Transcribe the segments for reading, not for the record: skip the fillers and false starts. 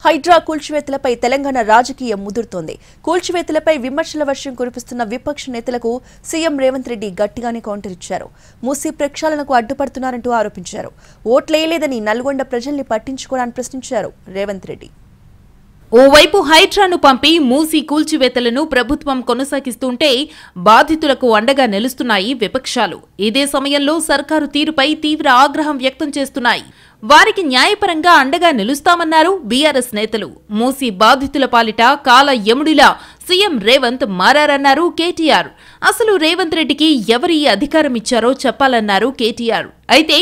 హైడ్రా కూల్చివేతలపై తెలంగాణ రాజకీయం ముదురుతోంది. కూల్చివేతలపై విమర్శల వర్షం కురిపిస్తున్న విపక్ష నేతలకు సీఎం రేవంత్ రెడ్డి గట్టిగానే కౌంటర్ ఇచ్చారు. మూసీ ప్రక్షాళనకు అడ్డుపడుతున్నారంటూ ఆరోపించారు. ఓట్లేయలేదని నల్గొండ ప్రజల్ని పట్టించుకోవాలని ప్రశ్నించారు రేవంత్ రెడ్డి. ఓవైపు హైడ్రాను పంపి మూసీ కూల్చివేతలను ప్రభుత్వం కొనసాగిస్తుంటే బాధితులకు అండగా నిలుస్తున్నాయి విపక్షాలు. ఇదే సమయంలో సర్కారు తీరుపై తీవ్ర ఆగ్రహం వ్యక్తం చేస్తున్నాయి. వారికి న్యాయపరంగా అండగా నిలుస్తామన్నారు బీఆర్ఎస్ నేతలు. మూసీ బాధితుల పాలిట కాల యముడిలా సీఎం రేవంత్ మారారన్నారు కేటీఆర్. అసలు రేవంత్ రెడ్డికి ఎవరి అధికారం ఇచ్చారో చెప్పాలన్నారు కేటీఆర్. అయితే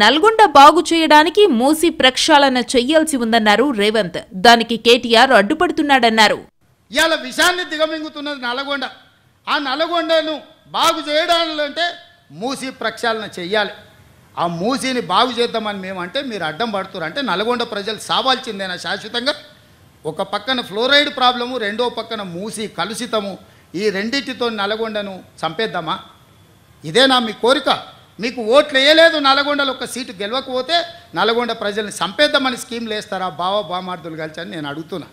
నల్గొండ బాగు చేయడానికి మూసీ ప్రక్షాళన చెయ్యాల్సి ఉందన్నారు రేవంత్. దానికి కేటీఆర్ అడ్డుపడుతున్నాడన్నారు. ఇవాళ విషయాన్ని దిగమింగుతున్నది నల్గొండ. ఆ నల్గొండను బాగు చేయడాలంటే మూసీ ప్రక్షాళన చెయ్యాలి. ఆ మూసీని బాగు చేద్దామని మేమంటే మీరు అడ్డం పడుతున్నారు. అంటే నల్గొండ ప్రజలు సావాల్సిందేనా శాశ్వతంగా? ఒక పక్కన ఫ్లోరైడ్ ప్రాబ్లము, రెండో పక్కన మూసీ కలుషితము. ఈ రెండింటితో నల్గొండను చంపేద్దామా? ఇదేనా మీ కోరిక? మీకు ఓట్లు వేయలేదు, నల్గొండలో ఒక సీటు గెలవకపోతే నల్గొండ ప్రజల్ని చంపేద్దామని స్కీమ్లు వేస్తారా బామార్దులు కలిసి అని నేను అడుగుతున్నా.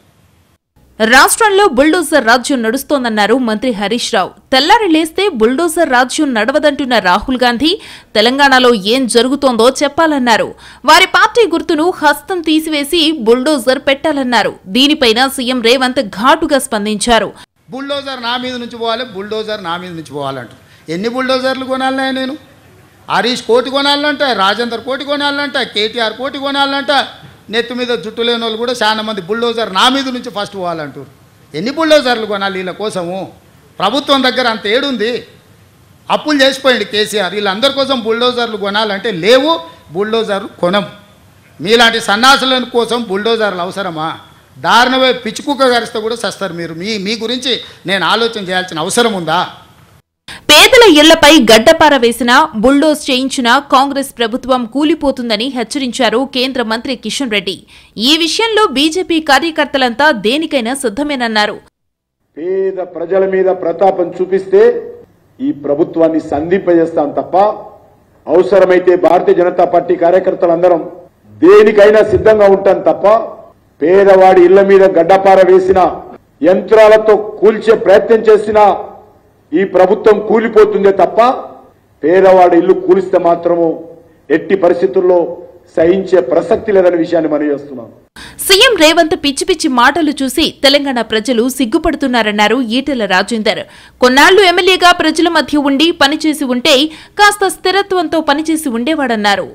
రాష్ట్రంలో బుల్డోజర్ రాజ్యం నడుస్తోందన్నారు మంత్రి హరీష్ రావు. తెల్లారి లేస్తే బుల్డోజర్ రాజ్యం నడవదంటున్న రాహుల్ గాంధీ తెలంగాణలో ఏం జరుగుతోందో చెప్పాలన్నారు. వారి పార్టీ గుర్తును హస్తం తీసివేసి బుల్డోజర్ పెట్టాలన్నారు. దీనిపైన సీఎం రేవంత్ ఘాటుగా స్పందించారు. బుల్డోజర్ నా మీద నుంచి పోవాలి, బుల్డోజర్ నా మీద నుంచి పోవాలంట. ఎన్ని బుల్డోజర్లు కొనాలన్నా నేను? హరీష్ కోటి కొనాలంట, రాజేందర్ కోటి కొనాలంట, కేటీఆర్ కోటి కొనాలంట. నెత్తి మీద జుట్టు లేని వాళ్ళు కూడా చాలా మంది బుల్డోజర్ నా మీద నుంచి ఫస్ట్ పోవాలంటారు. ఎన్ని బుల్డోజర్లు కొనాలి వీళ్ళ కోసము? ప్రభుత్వం దగ్గర అంత ఏడుంది? అప్పులు చేసిపోయింది కేసీఆర్. వీళ్ళందరి కోసం బుల్డోజర్లు కొనాలంటే లేవు, బుల్డోజర్లు కొనం. మీలాంటి సన్నాసుల కోసం బుల్డోజర్లు అవసరమా? దారుణమే పిచ్చుకుక్క గరిస్తే కూడా సస్తారు మీరు. మీ గురించి నేను ఆలోచన చేయాల్సిన అవసరం ఉందా? పేదల ఇళ్లపై గడ్డపార వేసినా బుల్డోజ్ చేయించినా కాంగ్రెస్ ప్రభుత్వం కూలిపోతుందని హెచ్చరించారు కేంద్ర మంత్రి కిషన్ రెడ్డి. ఈ విషయంలో బీజేపీ కార్యకర్తలంతా దేనికైనా సిద్ధమేనన్నారు. పేద ప్రజల మీద ప్రతాపం చూపిస్తే ఈ ప్రభుత్వాన్ని సంధింపజేస్తాం తప్ప అవసరమైతే భారతీయ జనతా పార్టీ కార్యకర్తలందరం దేనికైనా సిద్ధంగా ఉంటాం తప్ప పేదవాడి ఇళ్ల మీద గడ్డపార వేసిన, యంత్రాలతో కూల్చే ప్రయత్నం చేసినా ఈ ప్రభుత్వం కూలిపోతుందే తప్ప పేదవాడి ఇల్లు కూలిస్తే మాత్రము ఎట్టి పరిస్థితుల్లో సహించే ప్రసక్తి లేదనే విషయాన్ని మనం చేస్తున్నాం. సీఎం రేవంత్ పిచ్చి పిచ్చి మాటలు చూసి తెలంగాణ ప్రజలు సిగ్గుపడుతున్నారన్నారు ఈటెల రాజేందర్. కొన్నాళ్లు ఎమ్మెల్యేగా ప్రజల మధ్య ఉండి పనిచేసి ఉంటే కాస్త స్థిరత్వంతో పనిచేసి ఉండేవాడన్నారు.